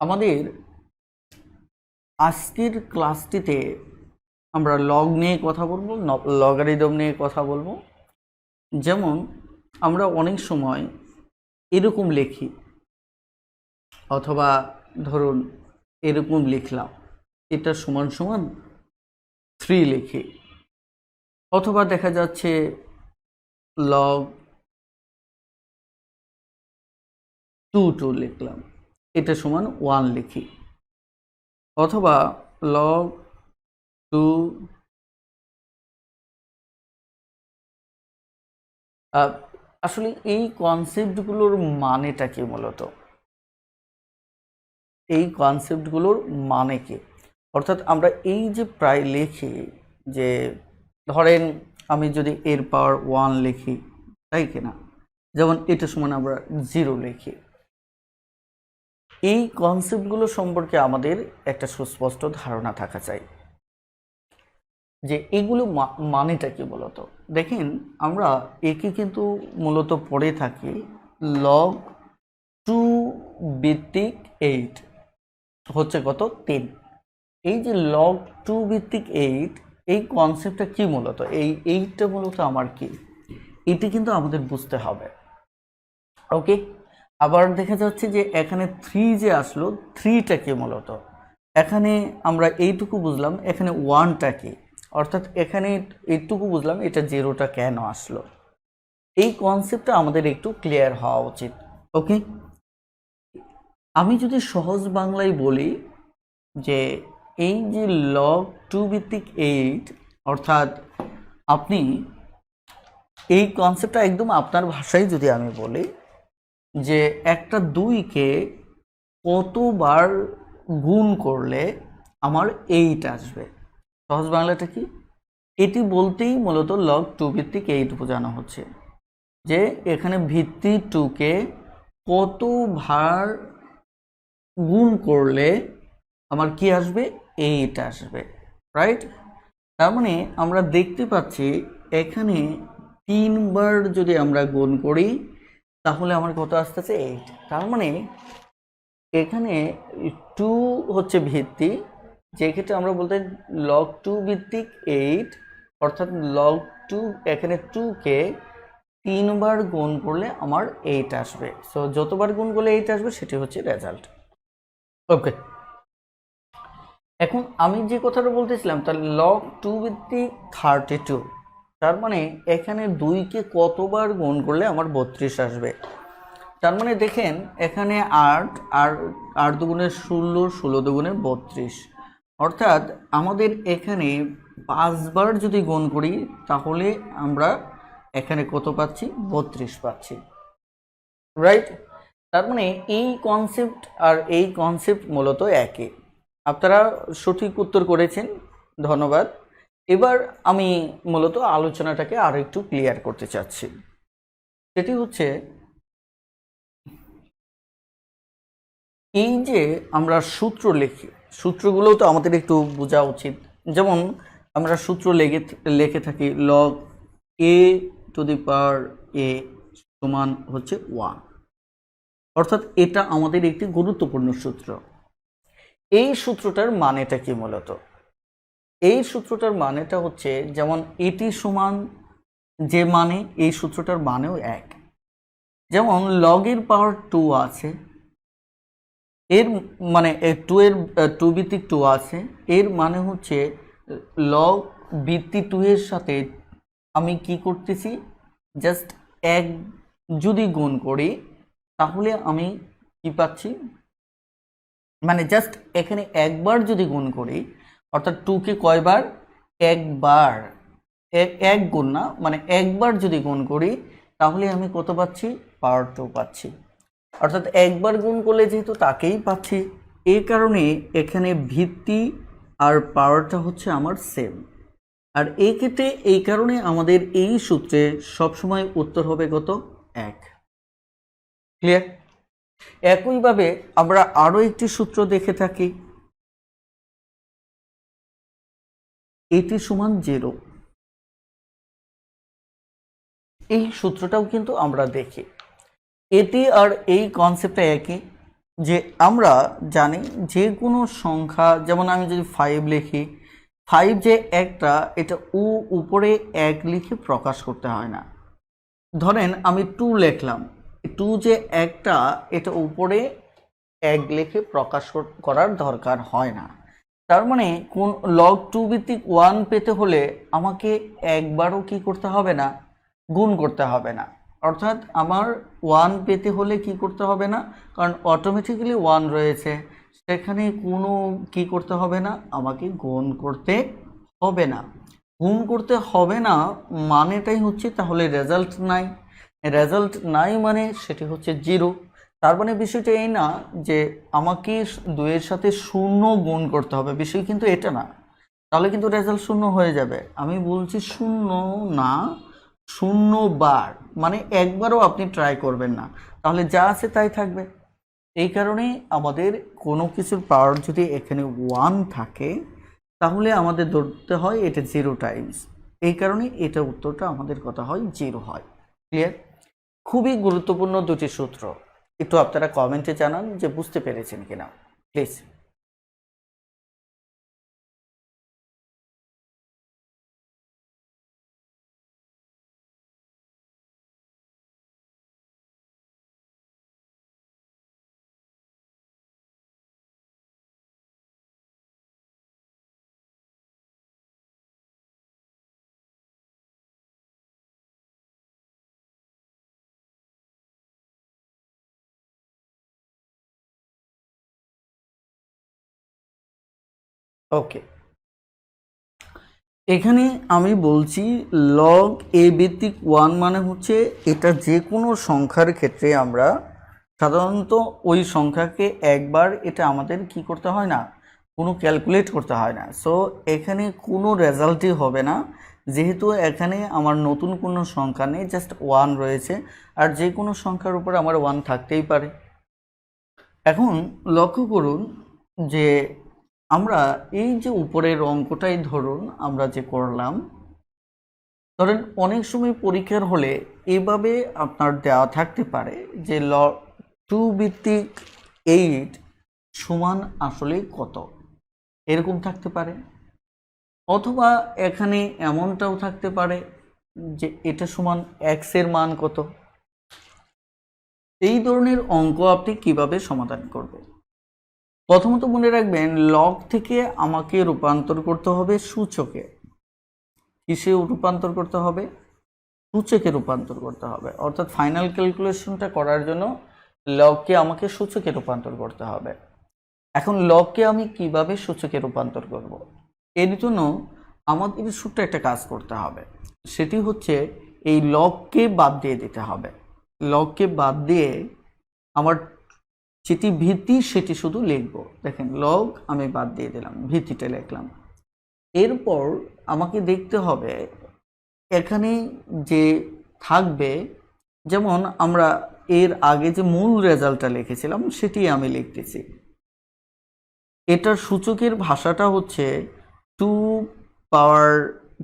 আমাদের আজকের ক্লাসটিতে আমরা লগ নিয়ে কথা বলবো, লগারিদম নিয়ে কথা বলবো। যেমন আমরা অনেক সময় এরকম লিখি, অথবা ধরুন এরকম লিখলাম, এটা সমান সমান 3 লিখি, অথবা দেখা যাচ্ছে লগ 2 লিখলাম, এটা সমান 1 লিখি, অথবা লগ 2 আসলে এই কনসেপ্টগুলোর মানেটা কি? মূলত এই কনসেপ্টগুলোর মানে কি? অর্থাৎ আমরা এই যে প্রায় লিখি, যে ধরেন আমি যদি এর পাওয়ার 1 লিখি, তাই কিনা, যেমন এটা সমান আমরা 0 লিখি, এই কনসেপ্টগুলো সম্পর্কে আমাদের একটা সুস্পষ্ট ধারণা থাকা চাই যে এগুলো মানেটা কি। মূলত দেখেন, আমরা একে কিন্তু মূলত পড়ে থাকি লগ 2 ভিত্তিক 8 হচ্ছে কত? 3। এই যে লগ 2 ভিত্তিক 8, এই কনসেপ্টটা কি? মূলত এই 8টা মূলত আমার কি, এটি কিন্তু আমাদের বুঝতে হবে। ওকে, আবার দেখা যাচ্ছে যে এখানে 3 যে আসলো, 3টা কি? মূলত এখানে আমরা এইটুকু বুঝলাম, এখানে 1টা কি, অর্থাৎ এখানে এইটুকু বুঝলাম এটা 0টা কেন আসলো। এই কনসেপ্টটা আমাদের একটু ক্লিয়ার হওয়া উচিত। ওকে, আমি যদি সহজ বাংলায় বলি যে এই যে লগ 2 ভিত্তিক 8, অর্থাৎ আপনি এই কনসেপ্টটা একদম আপনার ভাষায় যদি আমি বলি যে একটা 2কে কতবার গুণ করলে আমার 8 আসবে, সহজ বাংলাটা কি? এটি বলতেই মূলত লগ 2 ভিত্তিক 8 বোঝানো হচ্ছে, যে এখানে ভিত্তি 2কে কতবার গুণ করলে আমার কি আসবে? 8 আসবে, রাইট? তার মানে আমরা দেখতে পাচ্ছি এখানে 3বার যদি আমরা গুণ করি তাহলে আমার কত আসতেছে? 8। তার মানে এখানে 2 হচ্ছে ভিত্তি, যে ক্ষেত্রে আমরা বলতে লগ 2 ভিত্তিক 8, অর্থাৎ লগ 2 এখানে 2কে 3বার গুণ করলে আমার 8 আসবে। সো যতবার গুণ করলে 8 আসবে সেটি হচ্ছে রেজাল্ট। ওকে, এখন আমি যে কথাটা বলতেছিলাম, তার লগ 2 ভিত্তিক 32, তার মানে এখানে 2কে কতবার গুণ করলে আমার 32 আসবে। তার মানে দেখেন এখানে 8 আর 8 দুগুণে 16, 16 দুগুণে 32, অর্থাৎ আমাদের এখানে 5বার যদি গুণ করি তাহলে আমরা এখানে কত পাচ্ছি? 32 পাচ্ছি, রাইট? তার মানে এই কনসেপ্ট আর এই কনসেপ্ট মূলত একই। আপনারা সঠিক উত্তর করেছেন, ধন্যবাদ। এবার আমি মূলত আলোচনাটাকে আরো একটু ক্লিয়ার করতে চাচ্ছি। সেটি হচ্ছে এই যে আমরা সূত্র লিখি, সূত্রগুলোও তো আমাদের একটু বোঝা উচিত। যেমন আমরা সূত্র লিখে থাকি log a to the power a সমান হচ্ছে 1, অর্থাৎ এটা আমাদের একটি গুরুত্বপূর্ণ সূত্র। এই সূত্রটার মানেটা কি? মূলত এই সূত্রটার মানেটা হচ্ছে, যেমন এটি সমান যে মানে, এই সূত্রটার মানেও এক। যেমন লগের পাওয়ার 2 আছে, এর মানে 2 এর 2 ভিত্তিক 2 আছে, এর মানে হচ্ছে লগ ভিত্তি 2 এর সাথে আমি কি করতেছি? জাস্ট 1 যদি গুণ করি তাহলে আমি কি পাচ্ছি? মানে জাস্ট এখানে একবার যদি গুণ করি, অর্থাৎ 2কে কয়বার? একবার, এক গুণ না, মানে একবার যদি গুণ করি তাহলে আমি কত পাচ্ছি? পাওয়ার 2 পাচ্ছি। অর্থাৎ একবার গুণ করলে যেহেতু তাকেই পাচ্ছি, এই কারণে এখানে ভিত্তি আর পাওয়ারটা হচ্ছে আমার সেম। আর এই ক্ষেত্রে এই কারণে আমাদের এই সূত্রে সবসময় উত্তর হবে কত? 1। ক্লিয়ার? একইভাবে আমরা আরো একটি সূত্র দেখে থাকি, এটি সমান 0। এই সূত্রটাও কিন্তু আমরা দেখি, এটি আর এই কনসেপ্টটা একই। যে আমরা জানি যে কোনো সংখ্যা, যেমন আমি যদি 5 লিখি, 5 যে একটা, এটা উপরে 1 লিখে প্রকাশ করতে হয় না। ধরেন আমি 2 লিখলাম, 2 যে একটা, এটা উপরে 1 লিখে প্রকাশ করার দরকার হয় না। তার মানে কোন log 2 ভিত্তিক 1 পেতে হলে আমাকে একবারও কি করতে হবে না, গুণ করতে হবে না। অর্থাৎ আমার 1 পেতে হলে কি করতে হবে না, কারণ অটোমেটিক্যালি 1 রয়েছে, সেখানে কোনো কি করতে হবে না, আমাকে গুণ করতে হবে না। গুণ করতে হবে না মানেটাই হচ্ছে তাহলে রেজাল্ট নাই। রেজাল্ট নাই মানে সেটি হচ্ছে 0। তার মানে বিষয়টা এই না যে আমাকে 2 এর সাথে 0 গুণ করতে হবে, বিষয় কিন্তু এটা না, তাহলে কিন্তু রেজাল্ট 0 হয়ে যাবে। আমি বলছি 0 না, 0 বার, মানে একবারও আপনি ট্রাই করবেন না, তাহলে যা আছে তাই থাকবে। এই কারণে আমাদের কোনো কিছুর পাওয়ার যদি এখানে 1 থাকে তাহলে আমাদের ধরতে হয় এটা 0 টাইমস। এই কারণে এটা উত্তরটা আমাদের কথা হয় 0 হয়। ক্লিয়ার? খুবই গুরুত্বপূর্ণ দুটি সূত্র, একটু আপনারা কমেন্টে জানান যে বুঝতে পেরেছেন কিনা প্লিজ। ওকে, এখানে আমি বলছি লগ এ ভিত্তিক 1 মানে হচ্ছে এটা যে কোনো সংখ্যার ক্ষেত্রে আমরা সাধারণত ওই সংখ্যাকে একবার এটা আমাদের কি করতে হয় না, কোনো ক্যালকুলেট করতে হয় না। সো এখানে কোনো রেজাল্টই হবে না, যেহেতু এখানে আমার নতুন কোনো সংখ্যা নেই, জাস্ট 1 রয়েছে, আর যে কোনো সংখ্যার উপর আমার 1 থাকতেই পারে। এখন লক্ষ্য করুন যে আমরা এই যে উপরের অঙ্কটাই ধরুন আমরা যে করলাম, ধরেন অনেক সময় পরীক্ষার হলে এভাবে আপনার দেওয়া থাকতে পারে যে log 2 ভিত্তিক 8 সমান আসলে কত, এরকম থাকতে পারে। অথবা এখানে এমনটাও থাকতে পারে যে এটা সমান x এর মান কত। এই ধরনের অঙ্ক আপনি কিভাবে সমাধান করবেন? প্রথমত মনে রাখবেন লগ থেকে আমাকে রূপান্তর করতে হবে সূচকে। কিসে রূপান্তর করতে হবে? সূচকে রূপান্তর করতে হবে। অর্থাৎ ফাইনাল ক্যালকুলেশনটা করার জন্য লগকে আমাকে সূচকে রূপান্তর করতে হবে। এখন লগকে আমি কিভাবে সূচকে রূপান্তর করব? এর জন্য আমাদের ছোট্ট একটা কাজ করতে হবে, সেটি হচ্ছে এই লগকে বাদ দিয়ে দিতে হবে। লগকে বাদ দিয়ে আমার যেটি ভিত্তি সেটি শুধু লিখব। দেখেন লগ আমি বাদ দিয়ে দিলাম, ভিত্তিটা লিখলাম। এরপর আমাকে দেখতে হবে এখানে যে থাকবে, যেমন আমরা এর আগে যে মূল রেজাল্টটা লিখেছিলাম সেটি আমি লিখতেছি। এটার সূচকের ভাষাটা হচ্ছে 2 পাওয়ার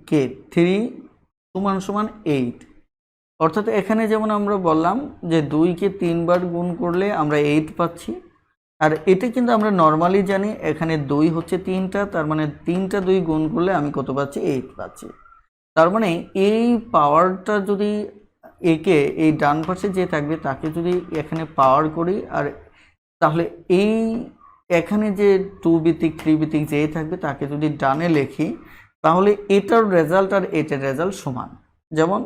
কে 3 সমান সমান 8। অর্থাৎ এখানে যেমন আমরা বললাম যে 2কে 3 বার গুণ করলে আমরা 8 পাচ্ছি, আর এটা কিন্তু আমরা নর্মালি জানি এখানে 2 হচ্ছে 3টা, তার মানে 3টা 2 গুণ করলে আমি কত পাচ্ছি? 8 পাচ্ছি। তার মানে এই পাওয়ারটা যদি একে এই ডান পাশে যে থাকবে তাকে যদি এখানে পাওয়ার করি, আর তাহলে এই এখানে যে 2 ভিত্তিক 3 ভিত্তিক যে থাকবে তাকে যদি ডানে লিখি, তাহলে এটার রেজাল্ট আর এটার রেজাল্ট সমান। যেমন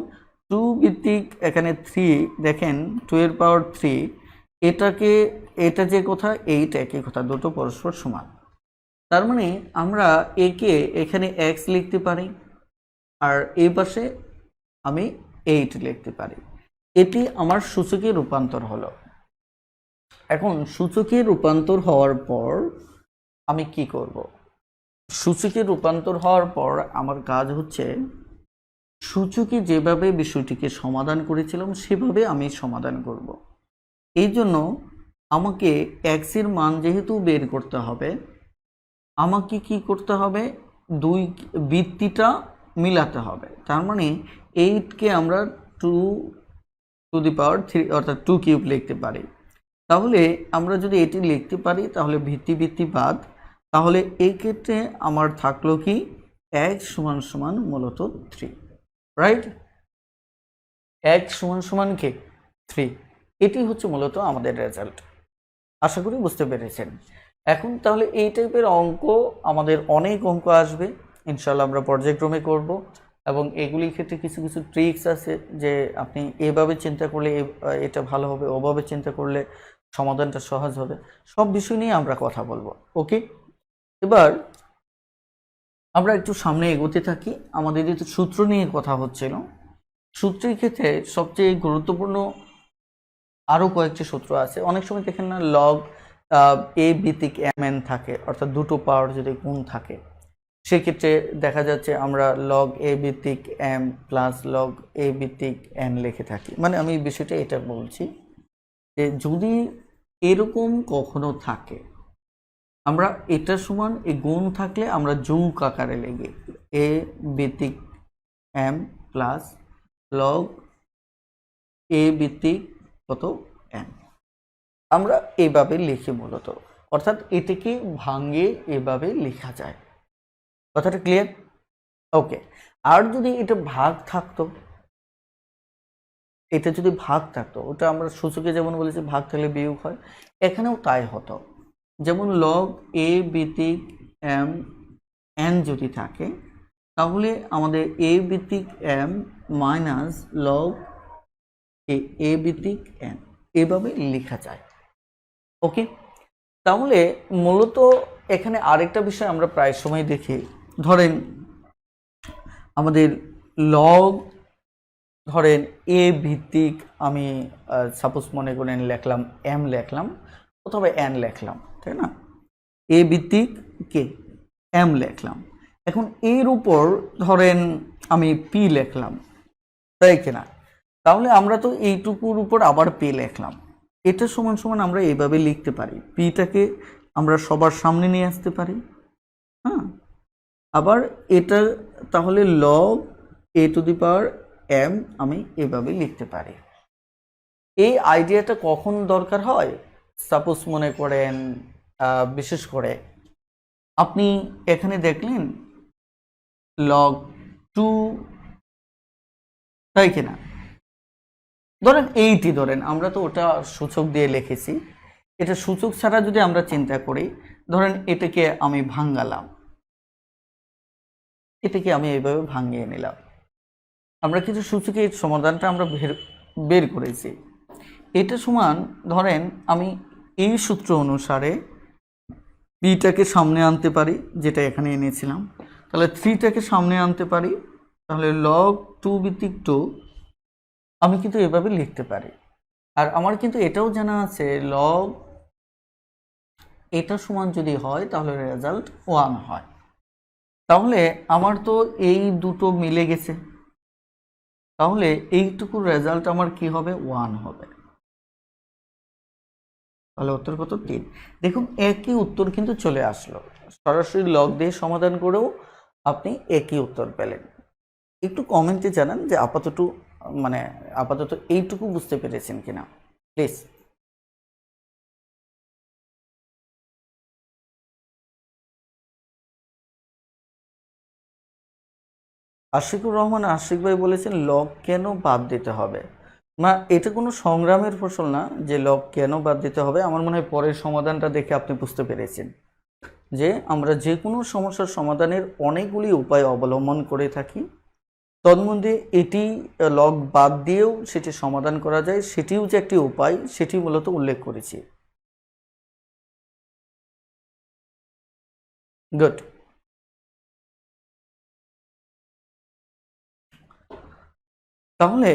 2 ভিত্তিক এখানে 3, দেখেন 2 এর পাওয়ার 3, এটাকে এটা যে কথা 8 একই কথা, দুটো পরস্পর সমান। তার মানে আমরা একে এখানে x লিখতে পারি, আর এই পাশে আমি 8 লিখতে পারি। এটি আমার সূচকে রূপান্তর হলো। এখন সূচকে রূপান্তর হওয়ার পর আমি কি করব? সূচকে রূপান্তর হওয়ার পর আমার কাজ হচ্ছে সূচকে যেভাবে বিষয়টিকে সমাধান করেছিলাম সেভাবে আমি সমাধান করব। এই জন্য আমাকে x এর মান যেহেতু বের করতে হবে, আমাকে কি করতে হবে? 2 ভিত্তিটা মিলাতে হবে। তার মানে 8কে আমরা 2 টু দি পাওয়ার 3 অর্থাৎ 2 কিউব লিখতে পারি। তাহলে আমরা যদি এটি লিখতে পারি তাহলে ভিত্তি ভিত্তি বাদ, তাহলে এই ক্ষেত্রে আমার থাকলো কি x সমান সমান মূলত 3, রাইট? x সমান সমান কি 3, এটি হচ্ছে মূলত আমাদের রেজাল্ট। আশা করি বুঝতে পেরেছেন। এখন তাহলে এই টাইপের অঙ্ক আমাদের অনেক অঙ্ক আসবে ইনশাল্লাহ, আমরা পর্যায়ক্রমে করব, এবং এগুলির ক্ষেত্রে কিছু কিছু ট্রিক্স আছে যে আপনি এভাবে চিন্তা করলে এটা ভালো হবে, ওভাবে চিন্তা করলে সমাধানটা সহজ হবে। সব বিষয় নিয়ে আমরা কথা বলবো। ওকে, এবার আমরা একটু সামনে এগোতে থাকি। আমাদের যেহেতু সূত্র নিয়ে কথা হচ্ছিল, সূত্রের ক্ষেত্রে সবচেয়ে গুরুত্বপূর্ণ আরও কয়েকটি সূত্র আছে। অনেক সময় দেখেন না লগ এ ভিত্তিক এম এন থাকে, অর্থাৎ দুটো পাওয়ার যদি গুণ থাকে, সেক্ষেত্রে দেখা যাচ্ছে আমরা লগ এ ভিত্তিক এম প্লাস লগ এ ভিত্তিক এন লিখে থাকি। মানে আমি বিষয়টা এটা বলছি যে যদি এরকম কখনো থাকে, আমরা এটা সমান এই গুণ থাকলে আমরা যোগ আকারে লিখি এ ভিত্তিক এম প্লাস লগ এ ভিত্তিক কত এন, আমরা এভাবে লিখি মূলত, অর্থাৎ এটাকে ভাঙে এভাবে লেখা যায়। কথাটা ক্লিয়ার? ওকে। আর যদি এটা ভাগ থাকতো, এটা যদি ভাগ থাকতো, ওটা আমরা সূচকে যেমন বলেছি ভাগ থাকলে বিয়োগ হয়, এখানেও তাই হতো। যেমন লগ এ ভিত্তিক এম এন যদি থাকে, তাহলে আমাদের এ ভিত্তিক এম মাইনাস লগ এ ভিত্তিক এন এভাবে লেখা যায়। ওকে, তাহলে মূলত এখানে আরেকটা বিষয় আমরা প্রায় সময় দেখি, ধরেন আমাদের লগ ধরেন এ ভিত্তিক আমি সাপোজ মনে করেন লিখলাম এম লিখলাম অথবা এন লিখলাম, তাই না? এ ভিত্তিক কে এম লিখলাম, এখন এর উপর ধরেন আমি পি লিখলাম, তাই কিনা? তাহলে আমরা তো এইটুকুর উপর আবার পি লিখলাম, এটা সমান সমান আমরা এইভাবে লিখতে পারি, পিটাকে আমরা সবার সামনে নিয়ে আসতে পারি। হ্যাঁ, আবার এটা তাহলে log a to the power m আমি এভাবে লিখতে পারি। এই আইডিয়াটা কখন দরকার হয়? সাপোজ মনে করেন বিশেষ করে আপনি এখানে দেখলেন লগ 2, তাই কিনা? ধরেন এইটি ধরেন, আমরা তো ওটা সূচক দিয়ে লিখেছি, এটা সূচক ছাড়া যদি আমরা চিন্তা করি, ধরেন এটাকে আমি ভাঙালাম, এটাকে আমি এইভাবে ভাঙিয়ে নিলাম, আমরা কিছু সূচকের সমাধানটা আমরা বের করেছি। এটা সমান ধরেন আমি এই সূত্র অনুসারে বিটাকে সামনে আনতে পারি, যেটা এখানে এনেছিলাম, তাহলে 3টাকে সামনে আনতে পারি, তাহলে লগ 2 ভিত্তিক 2 আমি কিন্তু এভাবে লিখতে পারি। আর আমার কিন্তু এটাও জানা আছে লগ এটা সমান যদি হয় তাহলে রেজাল্ট 1 হয়। তাহলে আমার তো এই দুটো মিলে গেছে, তাহলে এইটুকু রেজাল্ট আমার কি হবে? 1 হবে। তাহলে উত্তর কত? 3। দেখুন একই উত্তর কিন্তু চলে আসলো, সরাসরি লগ দিয়ে সমাধান করেও আপনি একই উত্তর পেলেন। একটু কমেন্টে জানান যে আপাতত এইটুকু বুঝতে পেরেছেন কিনা প্লিজ। আশিকুর রহমান আশিক ভাই বলেছেন লগ কেন বাদ দিতে হবে? না, এটা কোনো সংগ্রামের ফসল না যে লগ কেন বাদ দিতে হবে। আমার মনে হয় পরের সমাধানটা দেখে আপনি বুঝতে পেরেছেন যে আমরা যে কোনো সমস্যার সমাধানের অনেকগুলি উপায় অবলম্বন করে থাকি, তন্মধ্যে এটি লগ বাদ দিয়েও সেটি সমাধান করা যায়, সেটিও যে একটি উপায় সেটি মূলত উল্লেখ করেছি। গুড। তাহলে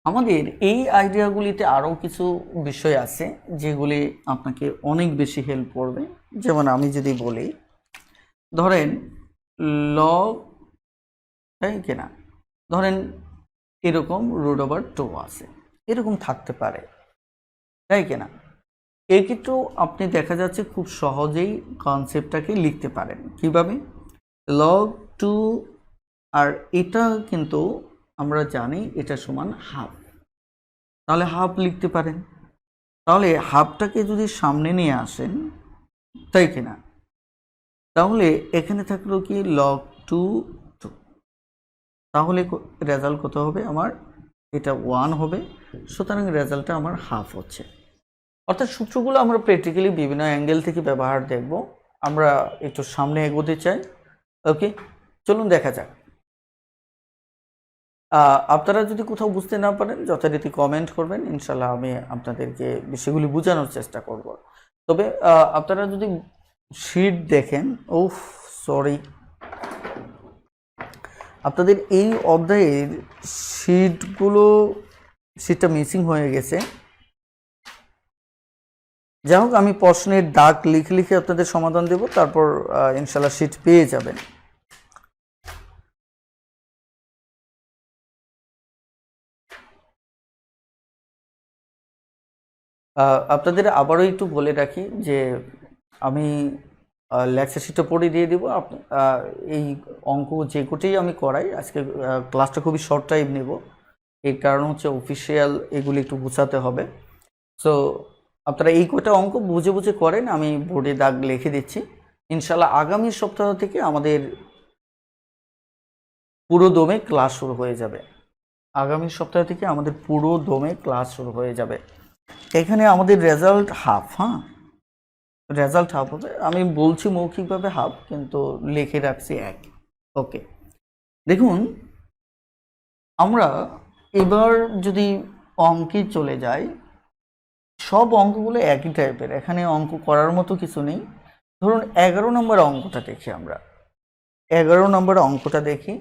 আমাদের এই আইডিয়াগুলিতে আরও কিছু বিষয় আছে যেগুলি আপনাকে অনেক বেশি হেল্প করবে। যেমন আমি যদি বলি ধরেন লগ, তাই কিনা, ধরেন এরকম √2 আছে, এরকম থাকতে পারে, তাই কিনা? এই ক্ষেত্রেও আপনি দেখা যাচ্ছে খুব সহজেই কনসেপ্টটাকে লিখতে পারেন। কিভাবে? লগ 2 আর এটা কিন্তু আমরা জানি এটা সমান হাফ, তাহলে হাফ লিখতে পারেন। তাহলে হাফটাকে যদি সামনে নিয়ে আসেন, তাই কিনা, তাহলে এখানে থাকলো কি log 2 2, তাহলে রেজাল্ট কত হবে আমার, এটা 1 হবে, সুতরাং রেজাল্টটা আমার হাফ হচ্ছে। অর্থাৎ সূত্রগুলো আমরা প্র্যাকটিক্যালি বিভিন্ন অ্যাঙ্গেল থেকে ব্যবহার দেখব। আমরা একটু সামনে এগোতে চাই। ওকে, চলুন দেখা যাক। আপনারা যদি কোথাও বুঝতে না পারেন যথারীতি কমেন্ট করবেন, ইনশাল্লাহ আমি আপনাদেরকে বিষয়গুলি বোঝানোর চেষ্টা করব। তবে আপনারা যদি শিট দেখেন, ওফ সরি, আপনাদের এই অধ্যায়ের শিটটা মিসিং হয়ে গেছে। যাই হোক, আমি প্রশ্নের দাগ লিখে লিখে আপনাদের সমাধান দেব, তারপর ইনশাল্লাহ শিট পেয়ে যাবেন। আপনাদের আবারও একটু বলে রাখি যে আমি লেকচার শিটটা পড়ে দিয়ে দেবো। এই অঙ্ক যে কোটেই আমি করাই, আজকে ক্লাসটা খুবই শর্ট টাইম নেব, এর কারণ হচ্ছে অফিসিয়াল এগুলি একটু বুঝাতে হবে। সো আপনারা এই কটা অঙ্ক বুঝে বুঝে করেন, আমি বোর্ডে দাগ লিখে দিচ্ছি। ইনশাল্লাহ আগামী সপ্তাহ থেকে আমাদের পুরো দমে ক্লাস শুরু হয়ে যাবে। আগামী সপ্তাহ থেকে আমাদের পুরো দমে ক্লাস শুরু হয়ে যাবে। এখানে আমাদের রেজাল্ট হাফ, হ্যাঁ রেজাল্ট হাফ হবে। আমি বলছি মৌখিকভাবে হাফ, কিন্তু লিখে রাখছি এক। ওকে, দেখুন আমরা এবার যদি অঙ্কে চলে যাই, সব অঙ্কগুলো একই টাইপের, এখানে অঙ্ক করার মতো কিছু নেই। ধরুন 11 নম্বর অঙ্কটা দেখি, আমরা 11 নম্বর অঙ্কটা দেখি।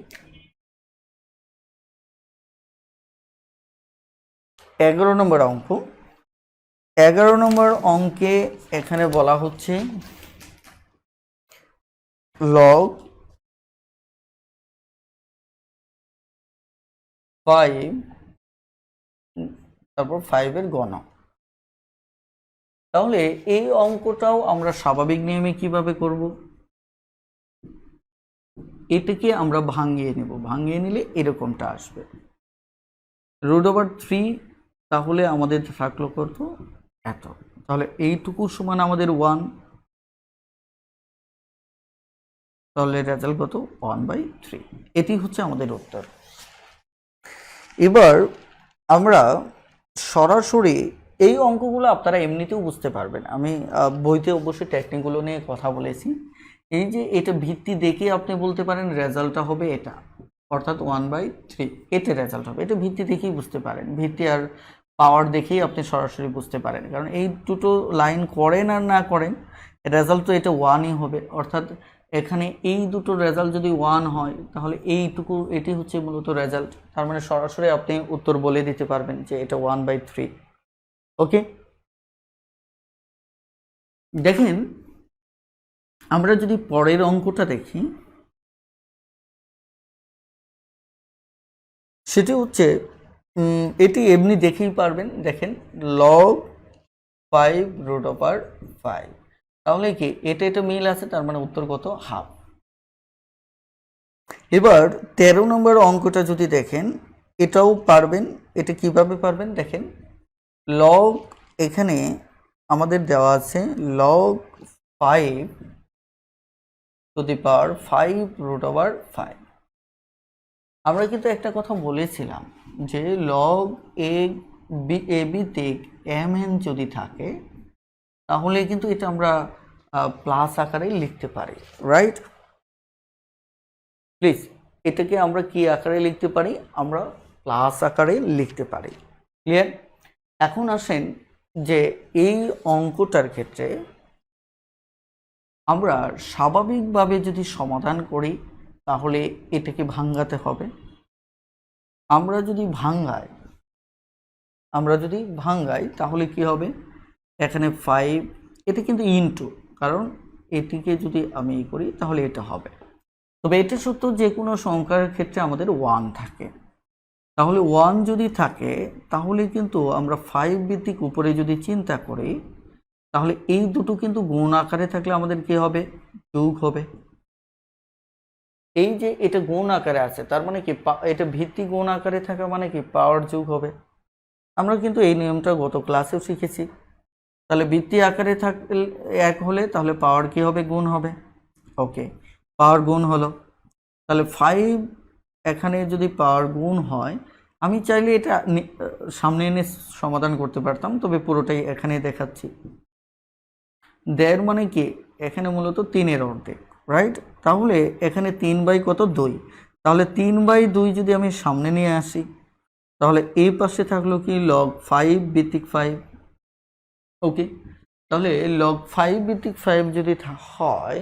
11 নম্বর অঙ্ক, 11 নম্বর অঙ্কে এখানে বলা হচ্ছে log 5, তারপর 5 এর গণক। তাহলে এই অঙ্কটাও আমরা স্বাভাবিক নিয়মে কিভাবে করব, এটাকে আমরা ভাঙিয়ে নেব। ভাঙিয়ে নিলে এরকমটা আসবে √3, তাহলে আমাদের থাকলো কত, এত। তাহলে এইটুকু সমান আমাদের 1, তাহলে রেজাল্ট কত, 1/3। এটি হচ্ছে আমাদের উত্তর। এবার আমরা সরাসরি এই অঙ্কগুলো আপনারা এমনিতেও বুঝতে পারবেন। আমি বইতে অবশ্যই টেকনিকগুলো নিয়ে কথা বলেছি। এই যে এটা ভিত্তি দেখে আপনি বলতে পারেন রেজাল্টটা হবে এটা, অর্থাৎ 1/3 এতে রেজাল্ট হবে। এটা ভিত্তি দেখেই বুঝতে পারেন, ভিত্তি আর পাওয়ার দেখেই আপনি সরাসরি বুঝতে পারেন। কারণ এই দুটো লাইন করেন আর না করেন, রেজাল্ট তো এটা 1ই হবে। অর্থাৎ এখানে এই দুটো রেজাল্ট যদি 1 হয়, তাহলে এইটুকু এটি হচ্ছে মূলত রেজাল্ট। তার মানে সরাসরি আপনি উত্তর বলে দিতে পারবেন যে এটা 1/3। ওকে, দেখেন আমরা যদি পরের অঙ্কটা দেখি, সেটি হচ্ছে এটি এমনি দেখেই পারবেন। দেখেন log 5√5, তাহলে কি এটা মিল আছে, তার মানে উত্তর কত, হাফ। এবার 13 নম্বর অঙ্কটা যদি দেখেন, এটাও পারবেন। এটা কিভাবে পারবেন দেখেন, log এখানে আমাদের দেওয়া আছে log 5√5। আমরা কিন্তু একটা কথা বলেছিলাম যে log ab তে mn যদি থাকে, তাহলে কিন্তু এটা আমরা প্লাস আকারে লিখতে পারি, রাইট? প্লিজ, এটাকে আমরা কি আকারে লিখতে পারি, আমরা প্লাস আকারে লিখতে পারি। ক্লিয়ার? এখন আসেন যে এই অঙ্কটার ক্ষেত্রে আমরা স্বাভাবিকভাবে যদি সমাধান করি, তাহলে এটাকে ভাঙাতে হবে। আমরা যদি ভাঙাই তাহলে কি হবে, এখানে 5, এটা কিন্তু ইনটু, কারণ এটিকে যদি আমি করি তাহলে এটা হবে। তবে এটা সত্য যে কোনো সংখ্যার ক্ষেত্রে আমাদের 1 থাকে। তাহলে 1 যদি থাকে, তাহলে কিন্তু আমরা 5 ভিত্তিক উপরে যদি চিন্তা করি, তাহলে এই দুটো কিন্তু গুণ আকারে থাকলে আমাদের কি হবে, যোগ হবে। এই যে এটা গুণ আকারে আছে, তার মানে কি এটা ভিত্তি গুণ আকারে থাকা মানে কি পাওয়ার যোগ হবে। আমরা কিন্তু এই নিয়মটা গত ক্লাসেও শিখেছি। তাহলে বৃত্তি আকারে থাকলে 1 হলে তাহলে পাওয়ার কি হবে, গুণ হবে। ওকে, পাওয়ার গুণ হলো। তাহলে 5 এখানে যদি পাওয়ার গুণ হয়, আমি চাইলে এটা সামনে এনে সমাধান করতে পারতাম, তবে পুরোটাই এখানে দেখাচ্ছি। দেড় মানে কি, এখানে মূলত 3-এর অর্ধেক, রাইট। তাহলে এখানে 3/কত, 2। তাহলে 3/2 যদি আমি সামনে নিয়ে আসি, তাহলে এই পাশে থাকলো কি log 5 ভিত্তিক 5। ওকে, তাহলে log 5 ভিত্তিক 5 যদি হয়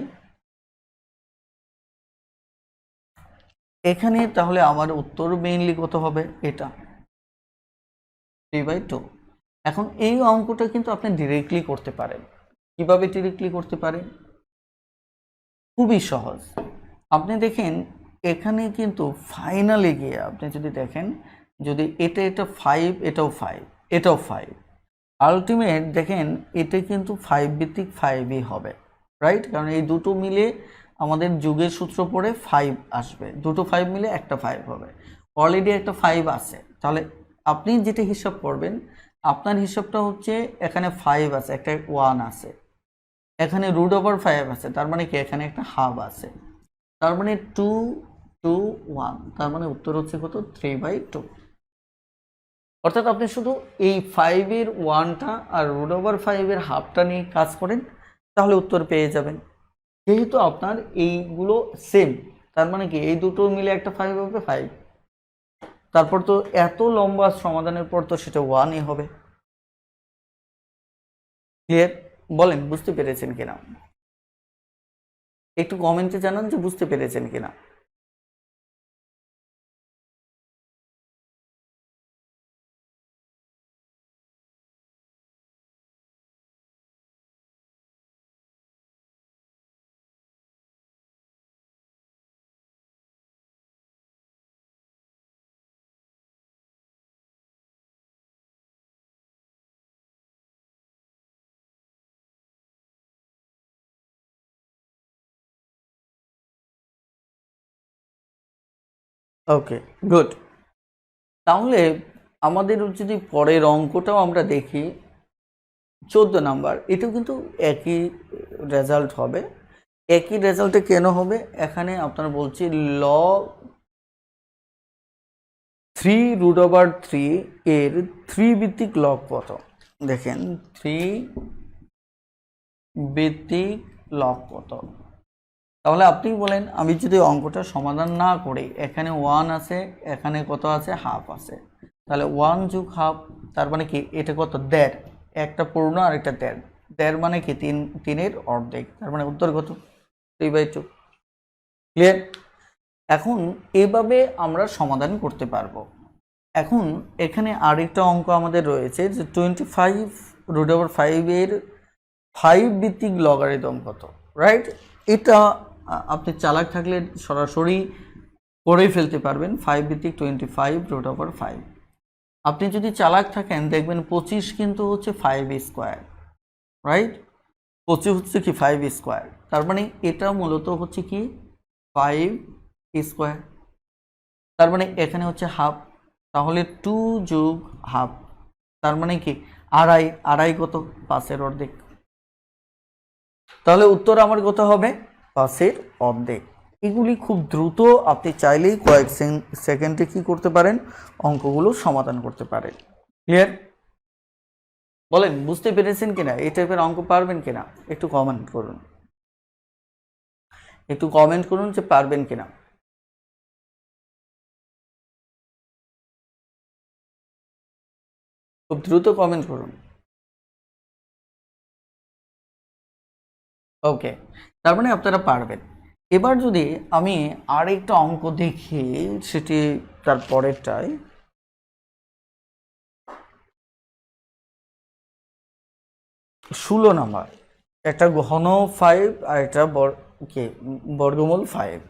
এখানে, তাহলে আমার উত্তর মেইনলি কত হবে, এটা 3/2। এখন এই অঙ্কটা কিন্তু আপনি ডিরেক্টলি করতে পারেন। কিভাবে ডিরেক্টলি করতে পারেন? খুবই সহজ। আপনি দেখেন এখানে কিন্তু ফাইনালে গিয়ে আপনি যদি দেখেন, যদি এটা 5, এটাও 5, এটাও 5, আলটিমেট দেখেন এটা কিন্তু 5 ভিত্তিক 5ই হবে, রাইট। কারণ এই দুটো মিলে আমাদের যুগের সূত্র পড়ে 5 আসবে, দুটো 5 মিলে একটা 5 হবে। অলরেডি একটা 5 আছে, তাহলে আপনি যেটা হিসাব করবেন, আপনার হিসাবটা হচ্ছে এখানে 5 আছে, একটা 1 আছে, এখানে √5 আছে, তার মানে কি এখানে একটা হাফ আছে, তার মানে 2 2 1, তার মানে উত্তর হচ্ছে কত, 3/2। অর্থাৎ আপনি শুধু এই 5-এর 1টা আর √5-এর হাফটা নিয়ে কাজ করেন, তাহলে উত্তর পেয়ে যাবেন। যেহেতু আপনার এইগুলো সেম, তার মানে কি এই দুটো মিলে একটা 5 হবে, 5। তারপর তো এত লম্বা সমাধানের পর তো সেটা 1ই হবে। ক্লিয়ার? বলেন বুঝতে পেরেছেন কিনা, একটু কমেন্টে জানান যে বুঝতে পেরেছেন কিনা। ওকে, গুড। তাহলে আমাদের যদি পরের অঙ্কটাও আমরা দেখি, 14 নাম্বার, এটাও কিন্তু একই রেজাল্ট হবে। একই রেজাল্টে কেন হবে, এখানে আপনার বলছি log 3√3 এর 3 ভিত্তিক লগ কত। দেখেন 3 ভিত্তিক লগ কত। তাহলে আপনি বলেন, আমি যদি অঙ্কটা সমাধান না করে, এখানে 1 আছে, এখানে কত আছে, হাফ আছে, তাহলে 1 যোগ হাফ, তার মানে কি এটা কত, 1.5, একটা পূর্ণ আর একটা 1.5, 1.5 মানে কি 3-এর অর্ধেক, তার মানে উত্তর কত, 3/2। ক্লিয়ার? এখন এভাবে আমরা সমাধান করতে পারবো। এখন এখানে আরেকটা অঙ্ক আমাদের রয়েছে যে 25√5 এর 5 ভিত্তিক লগারিদম কত, রাইট। এটা আপনি চালাক থাকলে সরাসরি করেই ফেলতে পারবেন, 5 ভিত্তিক 25√5। আপনি যদি চালাক থাকেন দেখবেন 25 কিন্তু হচ্ছে 5 স্কোয়ার, রাইট। 25 হচ্ছে কি 5 স্কোয়ার, তার মানে এটা মূলত হচ্ছে কি 5 স্কোয়ার, তার মানে এখানে হচ্ছে হাফ, তাহলে 2 যোগ হাফ, তার মানে কি আড়াই, আড়াই কত, 5-এর অর্ধেক। তাহলে উত্তর আমার কত হবে, 5-এর অর্ধেক। এগুলি খুব দ্রুত আপনি চাইলেই কয়েক সেকেন্ডে কি করতে পারেন, অঙ্কগুলো সমাধান করতে পারেন। ক্লিয়ার? বলেন বুঝতে পেরেছেন কিনা, এই টাইপের অঙ্ক পারবেন কিনা, একটু কমেন্ট করুন, একটু কমেন্ট করুন যে পারবেন কিনা। খুব দ্রুত কমেন্ট করুন। ওকে, তার মানে আপনারা পারবেন। এবার যদি আমি আরেকটা অঙ্ক দেখি, সেটি তার পরেরটাই, 16 নাম্বার, একটা ঘন 5 আর একটা বর্গমূল 5,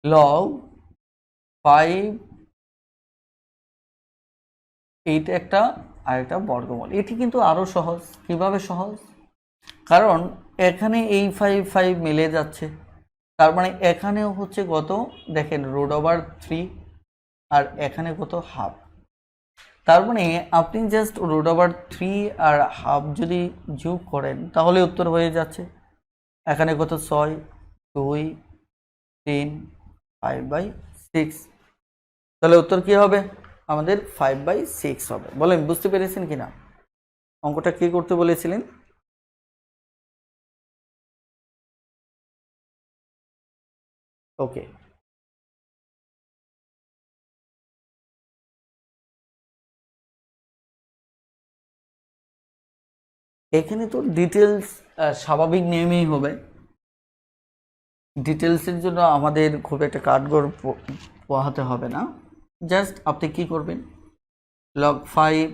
log 5, এইটা একটা আর একটা বর্গমূল। এটি কিন্তু আরো সহজ। কিভাবে সহজ? কারণ এখানে এই 5 মিলে যাচ্ছে, তার মানে এখানেও হচ্ছে কত, দেখেন √3, আর এখানে কত, হাফ। তার মানে আপনি জাস্ট √3 আর হাফ যদি যোগ করেন তাহলে উত্তর হয়ে যাচ্ছে। এখানে কত 6, 2, 3, 5/6। তাহলে উত্তর কি হবে আমাদের 5/6 হবে। বলেন বুঝতে পেরেছেন কিনা? অঙ্কটা কি করতে বলেছিলেন? ওকে, এখানে তো ডিটেলস স্বাভাবিক নিয়মেই হবে। ডিটেলসের জন্য আমাদের খুব একটা কাঠগড় পোহাতে হবে না। জাস্ট আপনি কি করবেন, log 5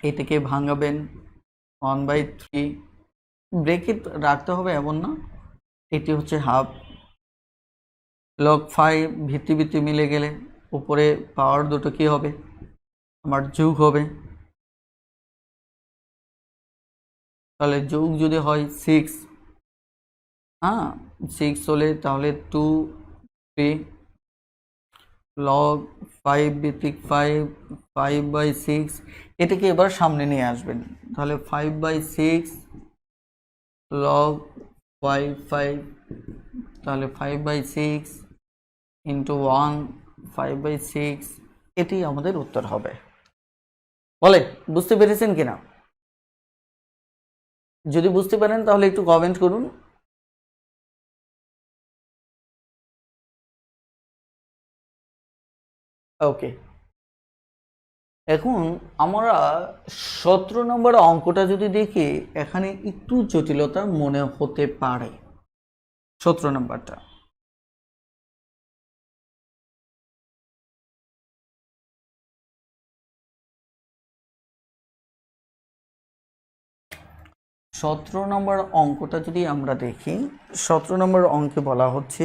এটাকে ভাঙাবেন 1/3, ব্রেকেট রাখতে হবে এমন না, এটি হচ্ছে হাফ। log 5 ভিত্তি ভিত্তি মিলে গেলে উপরে পাওয়ার দুটো কি হবে আমার যোগ হবে। তাহলে যোগ যদি হয় 6, হ্যাঁ 6 হলে তাহলে 2, 3 log 5 ভিত্তিক 5, 5/6 এটাকে এবার সামনে নিয়ে আসবেন। তাহলে 5/6 log 5, তাহলে 5/6 ইন্টু 1, 5/6, এটি আমাদের উত্তর হবে। বলে বুঝতে পেরেছেন কিনা? যদি বুঝতে পারেন তাহলে একটু কমেন্ট করুন। ওকে, এখন আমরা 17 নম্বর অঙ্কটা যদি দেখি, এখানে একটু জটিলতা মনে হতে পারে। 17 নম্বরটা, নম্বর অঙ্কটা যদি আমরা দেখি, 17 নম্বর অঙ্কে বলা হচ্ছে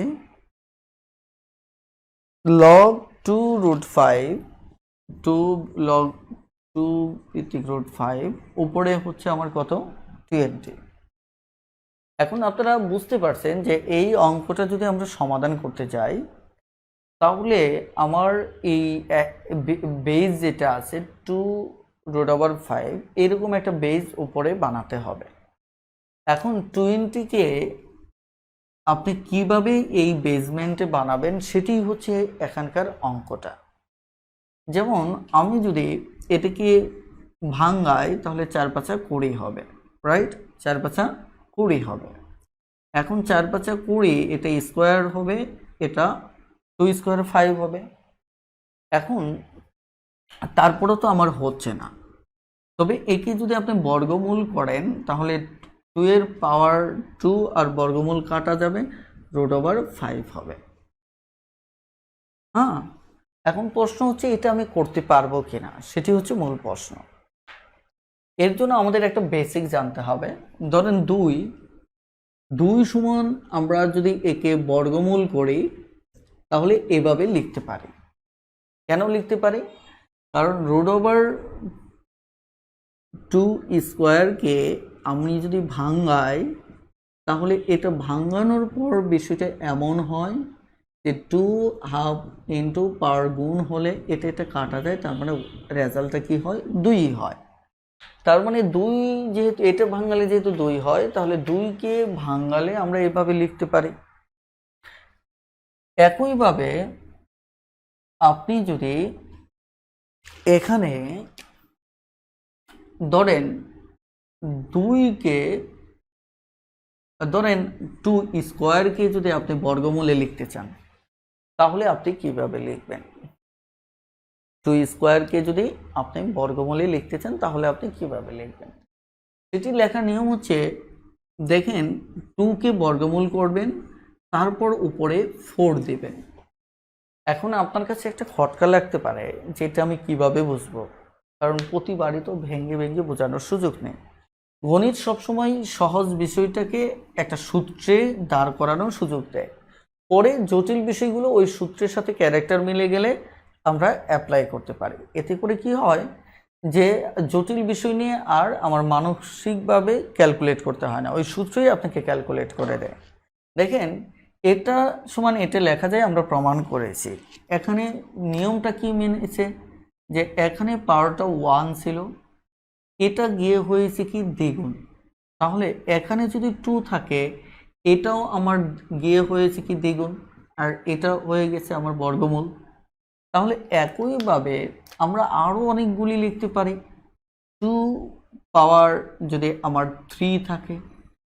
log 2√5, 2 log 2 ভিত্তিক √5 উপরে হচ্ছে আমার কত 20। এখন আপনারা বুঝতে পারছেন যে এই অঙ্কটা যদি আমরা সমাধান করতে যাই তাহলে আমার এই বেজ যেটা আছে 2√5 এরকম একটা বেজ উপরে বানাতে হবে। এখন 20কে আপনি কিভাবে এই বেজমেন্টে বানাবেন সেটি হচ্ছে এখানকার অঙ্কটা। যেমন আমি যদি এটাকে ভাঙাই তাহলে 4×5 20 হবে, রাইট? 4×5 20 হবে। এখন 4×5 20, এটা স্কোয়ার হবে, এটা 2 স্কোয়ার 5 হবে। এখন তারপরে তো আমার হচ্ছে না, তবে একে যদি আপনি বর্গমূল করেন তাহলে 2 এর পাওয়ার 2 আর বর্গমূল কাটা যাবে, √5 হবে। হ্যাঁ, এখন প্রশ্ন হচ্ছে এটা আমি করতে পারবো কিনা, সেটি হচ্ছে মূল প্রশ্ন। এর জন্য আমাদের একটা বেসিক জানতে হবে। ধরেন 2 সমান আমরা যদি একে বর্গমূল করি তাহলে এভাবে লিখতে পারি। কেন লিখতে পারি? কারণ √2 স্কোয়ারকে আমি যদি ভাঙাই তাহলে এটা ভাঙানোর পর বিষয়টা এমন হয় যে 2 ইন্টু পাওয়ার গুণ হলে এটা কাটা যায়, তার মানে রেজাল্টটা কি হয় 2 হয়। তার মানে 2 যেহেতু এটা ভাঙালে যেহেতু 2 হয়, তাহলে 2কে ভাঙালে আমরা এভাবে লিখতে পারি। একইভাবে আপনি যদি এখানে ধরেন 2 স্কোয়ারকে যদি আপনি বর্গমূলে লিখতে চান তাহলে আপনি কিভাবে লিখবেন? 2 স্কোয়ারকে যদি আপনি বর্গমূলে লিখতে চান তাহলে আপনি কিভাবে লিখবেন? সেটি লেখার নিয়ম হচ্ছে, দেখেন 2কে বর্গমূল করবেন, তারপর উপরে 4 দিবেন। এখন আপনার কাছে একটা খটকা লাগতে পারে যেটা আমি কিভাবে বুঝবো, কারণ প্রতিবারই তো ভেঙে ভেঙে বোঝানোর সুযোগ নেই। গণিত সবসময় সহজ বিষয়টাকে একটা সূত্রে দাঁড় করানোর সুযোগ দেয়, পরে জটিল বিষয়গুলো ওই সূত্রের সাথে ক্যারেক্টার মিলে গেলে আমরা অ্যাপ্লাই করতে পারি। এতে করে কি হয় যে জটিল বিষয় নিয়ে আর আমার মানসিকভাবে ক্যালকুলেট করতে হয় না, ওই সূত্রই আপনাকে ক্যালকুলেট করে দেয়। দেখেন এটা সমান এটা লেখা যায়, আমরা প্রমাণ করেছি। এখানে নিয়মটা কি মেনেছে যে এখানে পাওয়ারটা 1 ছিল, এটা গিয়ে হয়েছে কি দ্বিগুণ। তাহলে এখানে যদি 2 থাকে, এটাও আমার গিয়ে হয়েছে কি দ্বিগুণ, আর এটা হয়ে গেছে আমার বর্গমূল। তাহলে একইভাবে আমরা আরও অনেকগুলি লিখতে পারি। 2 পাওয়ার যদি আমার 3 থাকে,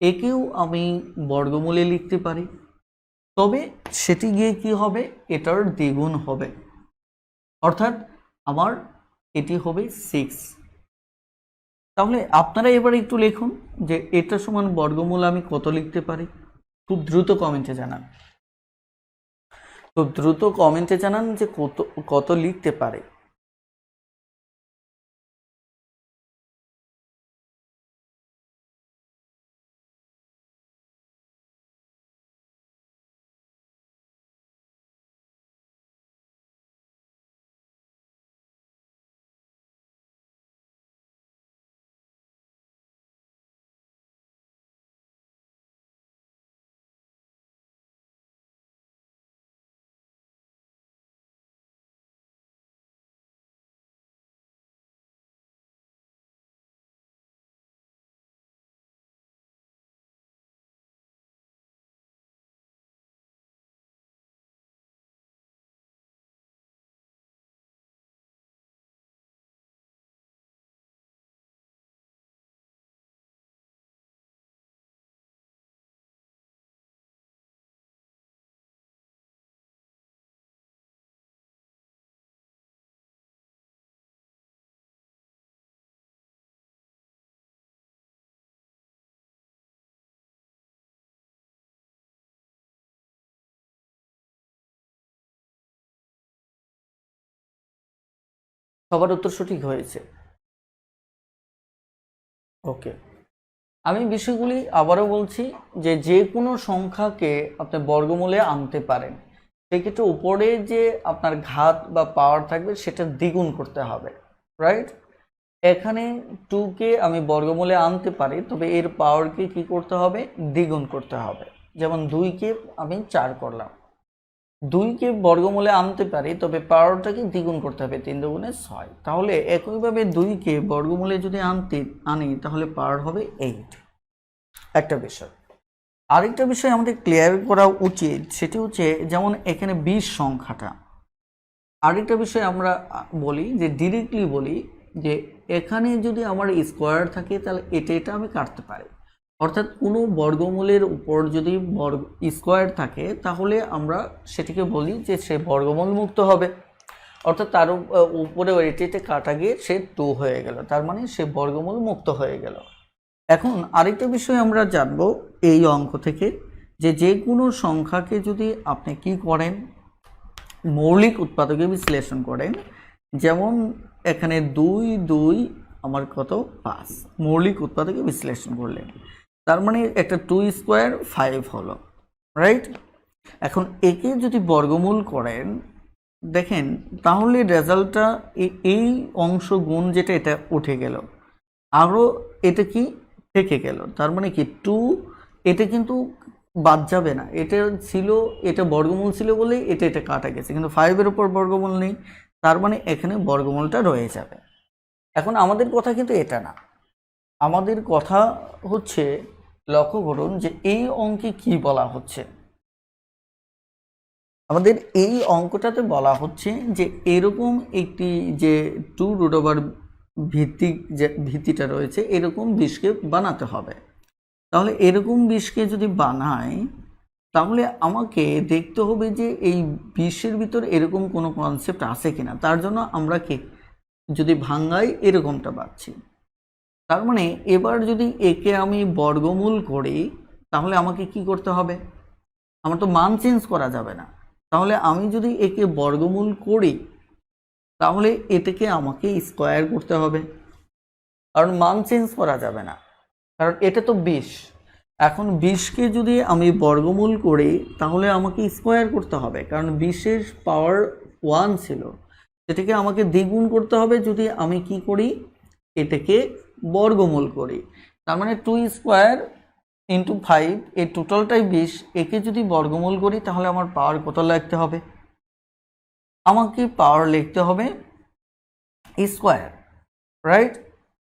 একেও আমি বর্গমূলে লিখতে পারি, তবে সেটি গিয়ে কি হবে, এটার দ্বিগুণ হবে, অর্থাৎ আমার এটি হবে 6। তাহলে আপনারা এবার একটু লিখুন যে এটা সমান বর্গমূল আমি কত লিখতে পারি। খুব দ্রুত কমেন্টে জানান, খুব দ্রুত কমেন্টে জানান যে কত কত লিখতে পারে। সবার উত্তর সঠিক হয়েছে। ওকে, আমি বিষয়গুলি আবারও বলছি যে যে কোনো সংখ্যাকে আপনি বর্গমূলে আনতে পারেন, সেক্ষেত্রে উপরে যে আপনার ঘাত বা পাওয়ার থাকবে সেটা দ্বিগুণ করতে হবে, রাইট। এখানে 2কে আমি বর্গমূলে আনতে পারি, তবে এর পাওয়ারকে কি করতে হবে, দ্বিগুণ করতে হবে। যেমন 2কে আমি 4 করলাম, 2কে বর্গমূলে আনতে পারি, তবে পাওয়ারটাকে দ্বিগুণ করতে হবে, 3 দুগুণে 6। তাহলে একইভাবে 2কে বর্গমূলে যদি আনি তাহলে পাওয়ার হবে 8। একটা বিষয়, আরেকটা বিষয় আমাদের ক্লিয়ার করা উচিত, সেটি হচ্ছে যেমন এখানে 20 সংখ্যাটা, আরেকটা বিষয় আমরা বলি যে ডিরেক্টলি বলি যে এখানে যদি আমার স্কোয়ার থাকে তাহলে এটা আমি কাটতে পারি, অর্থাৎ কোনো বর্গমূলের উপর যদি স্কোয়ার থাকে তাহলে আমরা সেটিকে বলি যে সে বর্গমূল মুক্ত হবে, অর্থাৎ তার উপরে এটা কাটা গিয়ে সে 2 হয়ে গেল, তার মানে সে বর্গমূল মুক্ত হয়ে গেল। এখন আরেকটা বিষয় আমরা জানব এই অঙ্ক থেকে, যে যে কোনো সংখ্যাকে যদি আপনি কি করেন, মৌলিক উৎপাদকে বিশ্লেষণ করেন, যেমন এখানে 2 2 আমার কত 5, মৌলিক উৎপাদকে বিশ্লেষণ করলেন, তার মানে একটা 2 স্কোয়ার 5 হলো, রাইট। এখন একে যদি বর্গমূল করেন দেখেন, তাহলে রেজাল্টটা এই অংশ গুণ যেটা এটা উঠে গেল, আরও এটা কি থেকে গেল, তার মানে কি 2, এটা কিন্তু বাদ যাবে না, এটা ছিল, এটা বর্গমূল ছিল বলেই এটা কাটা গেছে, কিন্তু 5-এর উপর বর্গমূল নেই, তার মানে এখানে বর্গমূলটা রয়ে যাবে। এখন আমাদের কথা কিন্তু এটা না, আমাদের কথা হচ্ছে, লক্ষ্য করুন যে এই অঙ্কে কি বলা হচ্ছে, আমাদের এই অঙ্কটাতে বলা হচ্ছে যে এরকম একটি যে 2√, ভিত্তিক যে ভিত্তিটা রয়েছে এরকম 20কে বানাতে হবে। তাহলে এরকম 20কে যদি বানাই তাহলে আমাকে দেখতে হবে যে এই 20-এর ভিতর এরকম কোনো কনসেপ্ট আছে কিনা, তার জন্য আমরা যদি ভাঙাই এরকমটা পাচ্ছি। তার মানে এবার যদি একে আমি বর্গমূল করি তাহলে আমাকে কি করতে হবে, আমার তো মান চেঞ্জ করা যাবে না, তাহলে আমি যদি একে বর্গমূল করি তাহলে এটাকে আমাকে স্কোয়ার করতে হবে, কারণ মান চেঞ্জ করা যাবে না, কারণ এটা তো 20। এখন 20কে যদি আমি বর্গমূল করি তাহলে আমাকে স্কোয়ার করতে হবে, কারণ 20-এর পাওয়ার 1 ছিল, সেটাকে আমাকে দ্বিগুণ করতে হবে যদি আমি কি করি, এটাকে বর্গমূল করি। তার মানে 2 স্কোয়ার ইন্টু 5, এই টোটালটাই 20, একে যদি বর্গমূল করি তাহলে আমার পাওয়ার কত লিখতে হবে, আমাকে পাওয়ার লিখতে হবে স্কোয়ার, রাইট?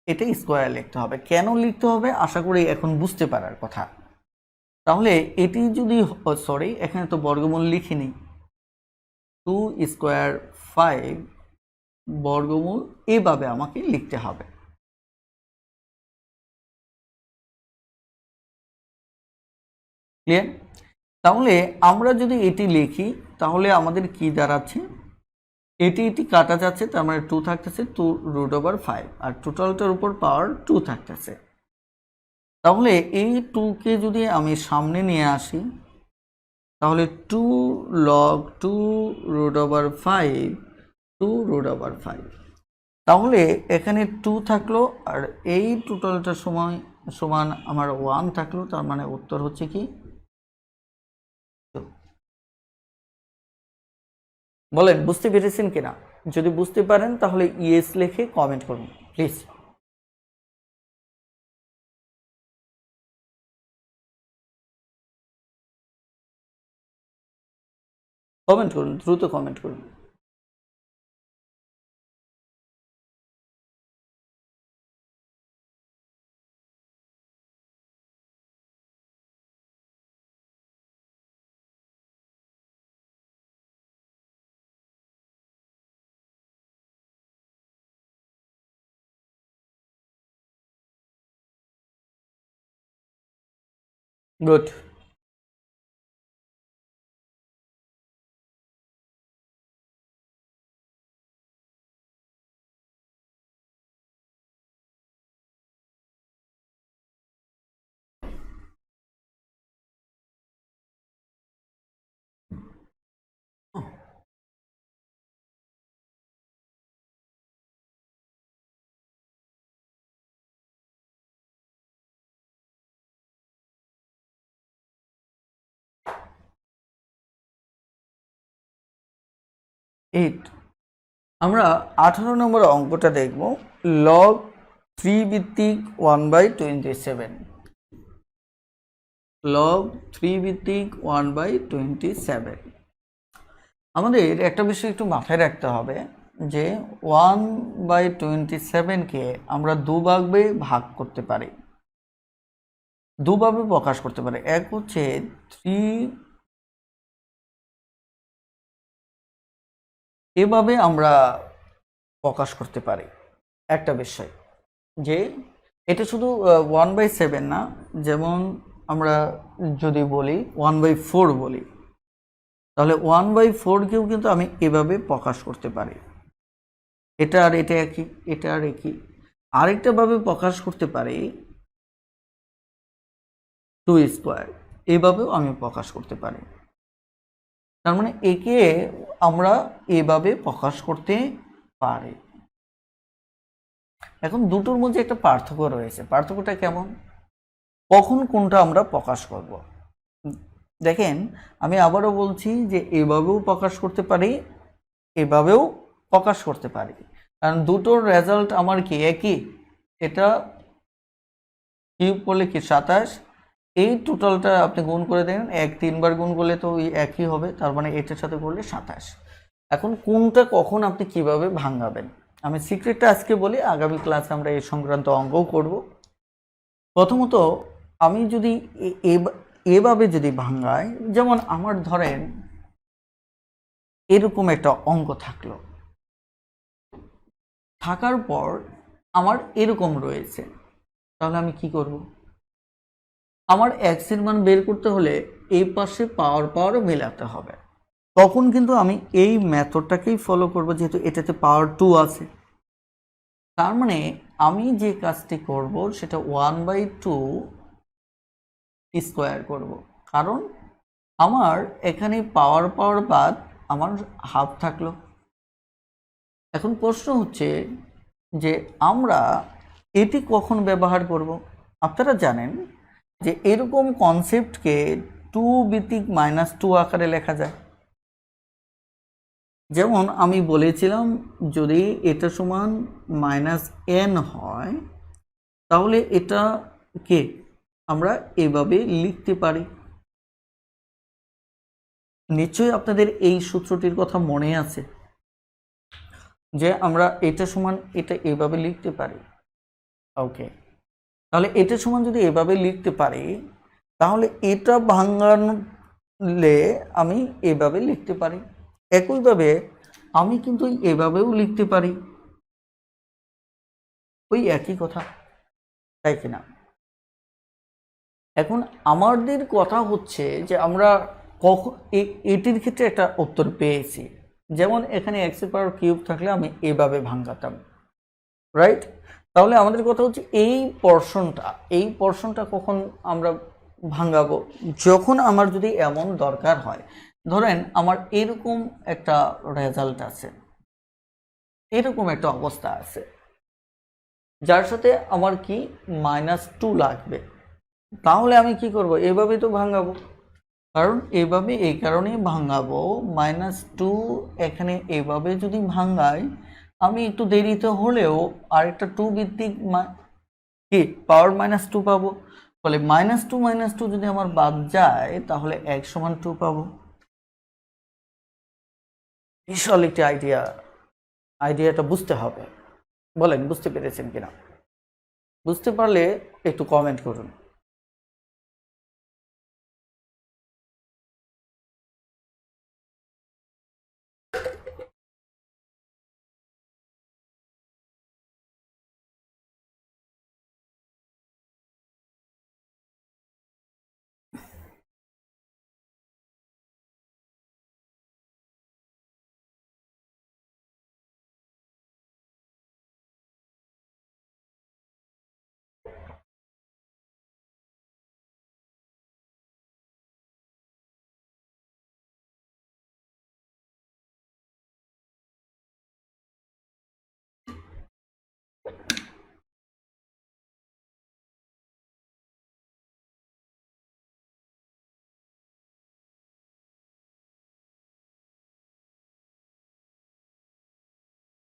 এটা স্কোয়ার লিখতে হবে। কেন লিখতে হবে আশা করি এখন বুঝতে পারার কথা। তাহলে এটি যদি সরি, এখানে তো বর্গমূল লিখিনি, 2 স্কোয়ার 5 বর্গমূল এভাবে আমাকে লিখতে হবে। ক্লিয়ার? তাহলে আমরা যদি এটি লিখি তাহলে আমাদের কি দাঁড়াচ্ছে, এটি কাটা যাচ্ছে, তার মানে 2 থাকতেছে 2√5 আর টোটালটার উপর পাওয়ার 2 থাকতেছে। তাহলে এই 2কে যদি আমি সামনে নিয়ে আসি তাহলে 2 log 2√5 2√5, তাহলে এখানে 2 থাকলো আর এই টোটালটা সমান আমার 1 থাকলো, তার মানে উত্তর হচ্ছে কি 2। বলেন বুঝতে পেরেছেন কিনা? যদি বুঝতে পারেন তাহলে ইয়েস লিখে কমেন্ট করুন প্লিজ। কমেন্ট করুন, দ্রুত কমেন্ট করুন। গুড। এইট। আমরা 18 নম্বর অঙ্কটা দেখব, লগ 3 ভিত্তিক 1/27। লগ 3 ভিত্তিক 1/27। আমাদের একটা বিষয় একটু মাথায় রাখতে হবে যে 1/27কে আমরা দুভাবে ভাগ করতে পারি, দুভাবে প্রকাশ করতে পারি। এক হচ্ছে 3, এভাবে আমরা প্রকাশ করতে পারি। একটা বিষয় যে এটা শুধু 1/7 না, যেমন আমরা যদি বলি 1/4 বলি, তাহলে 1/4কেও কিন্তু আমি এভাবে প্রকাশ করতে পারি। এটা আর এটা একই, এটা আর একই। আরেকটা ভাবে প্রকাশ করতে পারি 2 স্কোয়ার, এভাবেও আমি প্রকাশ করতে পারি। তার মানে একে আমরা এভাবে প্রকাশ করতে পারি। এখন দুটোর মধ্যে একটা পার্থক্য রয়েছে। পার্থক্যটা কেমন? কখন কোনটা আমরা প্রকাশ করব? দেখেন আমি আবারও বলছি যে এভাবেও প্রকাশ করতে পারি, এভাবেও প্রকাশ করতে পারি, কারণ দুটোর রেজাল্ট আমার কি একই। এটা কিউব করলে কি 27, এই টোটালটা আপনি গুণ করে দেন, 3 বার গুণ করলে তো ওই একই হবে, তার মানে এটার সাথে করলে 27। এখন কোনটা কখন আপনি কিভাবে ভাঙাবেন আমি সিক্রেটটা আজকে বলি, আগামী ক্লাসে আমরা এই সংক্রান্ত অঙ্কও করব। প্রথমত আমি যদি এভাবে যদি ভাঙাই, যেমন আমার ধরেন এরকম একটা অঙ্ক থাকলো, থাকার পর আমার এরকম রয়েছে, তাহলে আমি কি করব? আমার এক্স এর মান বের করতে হলে এই পাশে পাওয়ার মেলাতে হবে। তখন কিন্তু আমি এই মেথডটাকেই ফলো করব, যেহেতু এটাতে পাওয়ার 2 আছে। তার মানে আমি যে কাজটি করব সেটা 1/2 স্কোয়ার করব, কারণ আমার এখানে পাওয়ার বাদ আমার হাফ থাকলো। এখন প্রশ্ন হচ্ছে যে আমরা এটি কখন ব্যবহার করব? আপনারা জানেন যে এরকম কনসেপ্টকে 2 ভিত্তিক -2 আকারে লেখা যায়। যেমন আমি বলেছিলাম যদি এটা সমান -n হয় তাহলে এটাকে আমরা এভাবে লিখতে পারি। নিশ্চয়ই আপনাদের এই সূত্রটির কথা মনে আছে। যে আমরা এটা সমান এটা এভাবে লিখতে পারি। ওকে, তাহলে এটা সমান যদি এভাবে লিখতে পারি, তাহলে এটা ভাঙালে আমি এভাবে লিখতে পারি। একইভাবে আমি কিন্তু এভাবেও লিখতে পারি, ওই একই কথা, তাই কিনা? এখন আমাদের কথা হচ্ছে যে আমরা কখন এটির ক্ষেত্রে একটা উত্তর পেয়েছি, যেমন এখানে এক্স এর পাওয়ার কিউব থাকলে আমি এভাবে ভাঙাতাম, রাইট? তাহলে আমাদের কথা হচ্ছে এই পোর্শনটা কখন আমরা ভাঙাবো, যখন আমার যদি এমন দরকার হয়, ধরেন আমার এরকম একটা রেজাল্ট আছে, এরকম একটা অবস্থা আছে যার সাথে আমার কি -2 লাগবে, তাহলে আমি কি করব, এভাবে তো ভাঙাবো, কারণ এভাবে এই কারণেই ভাঙাবো, -2 এখানে এভাবে যদি ভাঙাই, আমি একটু দেরিতে হলেও আরেকটা 2 ভিত্তিক কি পাওয়ার -2 পাবো। ফলে -2 যদি আমার বাদ যায়, তাহলে x সমান 2 পাবো। বিশাল একটি আইডিয়াটা বুঝতে হবে। বলেন বুঝতে পেরেছেন কিনা? বুঝতে পারলে একটু কমেন্ট করুন।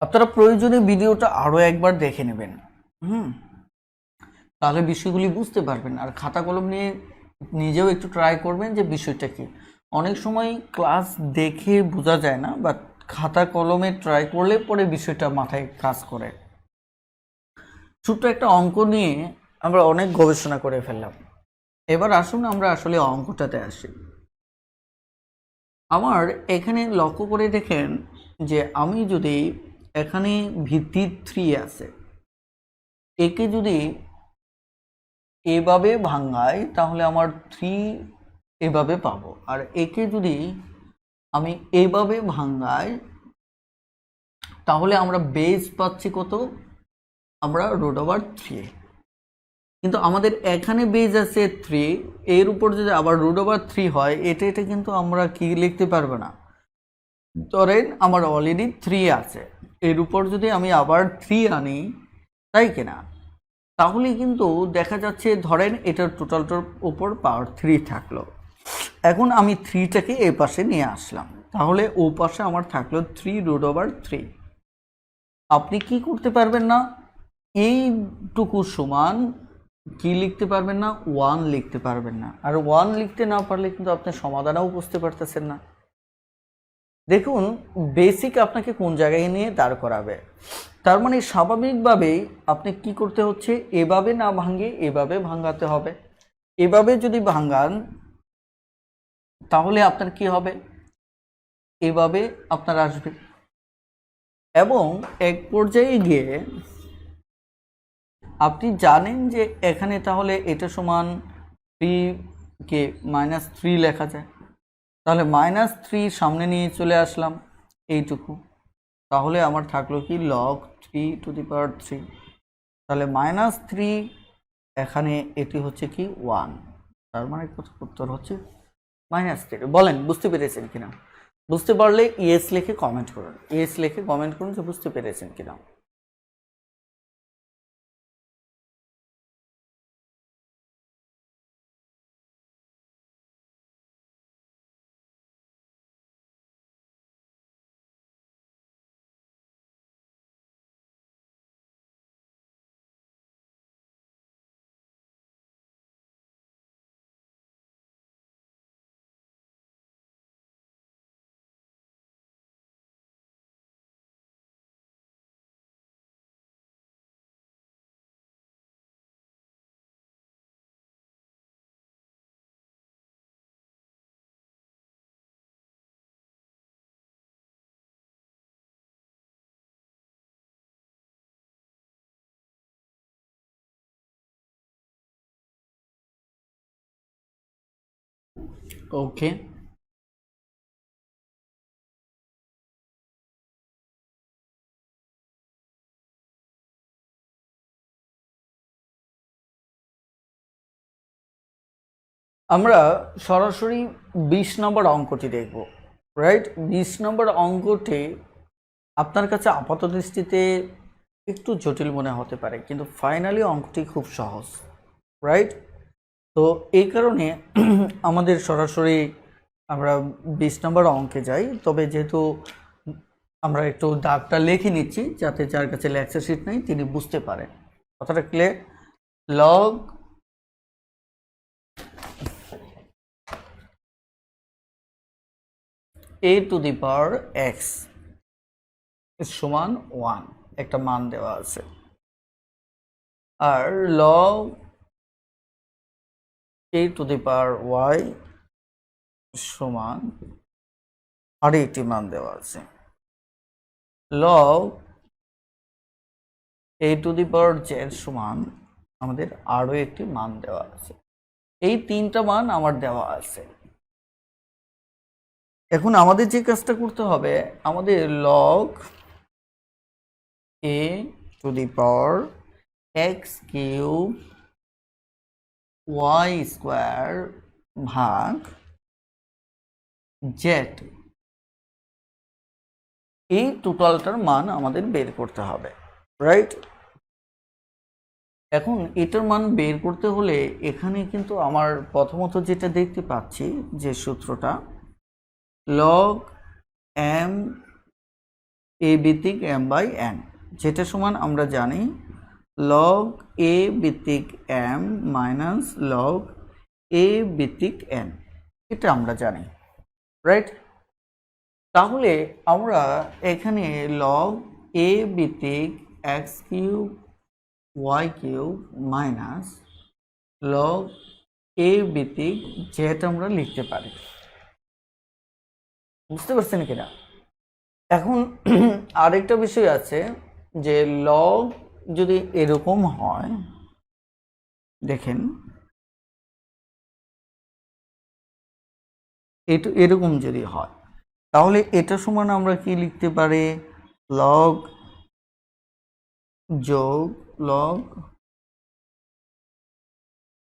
আপনারা প্রয়োজনে ভিডিওটা আরো একবার দেখে নেবেন, হুম, তাহলে বিষয়গুলি বুঝতে পারবেন। আর খাতা কলম নিয়ে নিজেও একটু ট্রাই করবেন যে বিষয়টা কি। অনেক সময় ক্লাস দেখে বোঝা যায় না, বাট খাতা কলমে ট্রাই করলে পরে বিষয়টা মাথায় কাজ করে। ছোট্ট একটা অঙ্ক নিয়ে আমরা অনেক গবেষণা করে ফেললাম, এবার আসুন আমরা আসলে অঙ্কটাতে আসি। আমার এখানে লক্ষ্য করে দেখেন যে আমি যদি এখানে ভিত্তি 3 আছে, একে যদি এভাবে ভাঙাই তাহলে আমার 3 এভাবে পাবো, আর একে যদি আমি এভাবে ভাঙাই তাহলে আমরা বেস পাচ্ছি কত, আমরা √3। কিন্তু আমাদের এখানে বেস আছে 3, এর উপর যদি আবার √3 হয়, এটা কিন্তু আমরা কি লিখতে পারবো না। ধরেন আমার অলরেডি 3 আছে, এর উপর যদি আমি আবার 3 আনি, তাই কিনা, তাহলে কিন্তু দেখা যাচ্ছে ধরেন এটার টোটালটার উপর পাওয়ার 3 থাকলো। এখন আমি 3টাকে এই পাশে নিয়ে আসলাম, তাহলে ও পাশে আমার থাকলো 3√3। আপনি কি করতে পারবেন না, এইটুকু সমান কি লিখতে পারবেন না, 1 লিখতে পারবেন না। আর 1 লিখতে না পারলে কিন্তু আপনি সমাধানও বুঝতে পারতেছেন না। দেখুন বেসিক আপনাকে কোন জায়গায় নিয়ে দাঁড় করাবে। তার মানে স্বাভাবিকভাবেই আপনি কি করতে হচ্ছে, এভাবে না ভাঙিয়ে এভাবে ভাঙাতে হবে। এভাবে যদি ভাঙান তাহলে আপনার কি হবে, এভাবে আপনার আসবে, এবং এক পর্যায়ে গিয়ে আপনি জানেন যে এখানে তাহলে এটা সমান 3 কে -3 লেখা যায়, তাহলে -3 সামনে নিয়ে চলে আসলাম এইটুকু, তাহলে আমার থাকলো কি log3⁻3। তাহলে -3 এখানে এটি হচ্ছে কি 1, তার মানে উত্তর হচ্ছে -3। বলেন বুঝতে পেরেছেন কিনা? বুঝতে পারলে ইয়েস লিখে কমেন্ট করুন, ইয়েস লিখে কমেন্ট করুন যে বুঝতে পেরেছেন কিনা। ওকে, আমরা সরাসরি 20 নম্বর অঙ্কটি দেখব। রাইট, 20 নম্বর অঙ্কটি আপনার কাছে আপাত দৃষ্টিতে একটু জটিল মনে হতে পারে, কিন্তু ফাইনালি অঙ্কটি খুব সহজ। রাইট, তো এই কারণে আমাদের সরাসরি আমরা 20 নম্বর অঙ্কে যাই। তবে যেহেতু আমরা একটু দাগটা লিখে নিচ্ছি যাতে যার কাছে লেকচার শিট নেই তিনি বুঝতে পারেন। কথাটা clear? Log a to the power x সমান 1 একটা মান দেওয়া আছে, আর log a to the power y সমান আর একটি মান দেওয়া আছে, log a to the power z সমান আমাদের আরো একটি মান দেওয়া আছে। এই তিনটা মান আমার দেওয়া আছে। এখন আমাদের যে কাজটা করতে হবে, আমাদের log a to the power x cube y square ভাগ z, এই টোটালটার মান আমাদের বের করতে হবে। রাইট, এখন এটার মান বের করতে হলে এখানে কিন্তু আমার প্রথমত যেটা দেখতে পাচ্ছি যে সূত্রটা, লগ m a ভিত্তিক m বাই n, যেটা সমান আমরা জানি লগ a ভিত্তিক m মাইনাস লগ a ভিত্তিক n, এটা আমরা জানি। রাইট, তাহলে আমরা এখানে লগ a ভিত্তিক x cube y cube minus log a ভিত্তিক z আমরা লিখতে পারি। বুঝতে পারছেন কিনা? এখন আরেকটা বিষয় আছে যে লগ যদি এরকম হয়, দেখেন এটা এরকম যদি হয় তাহলে এটা সমান আমরা কি লিখতে পারি, লগ যোগ লগ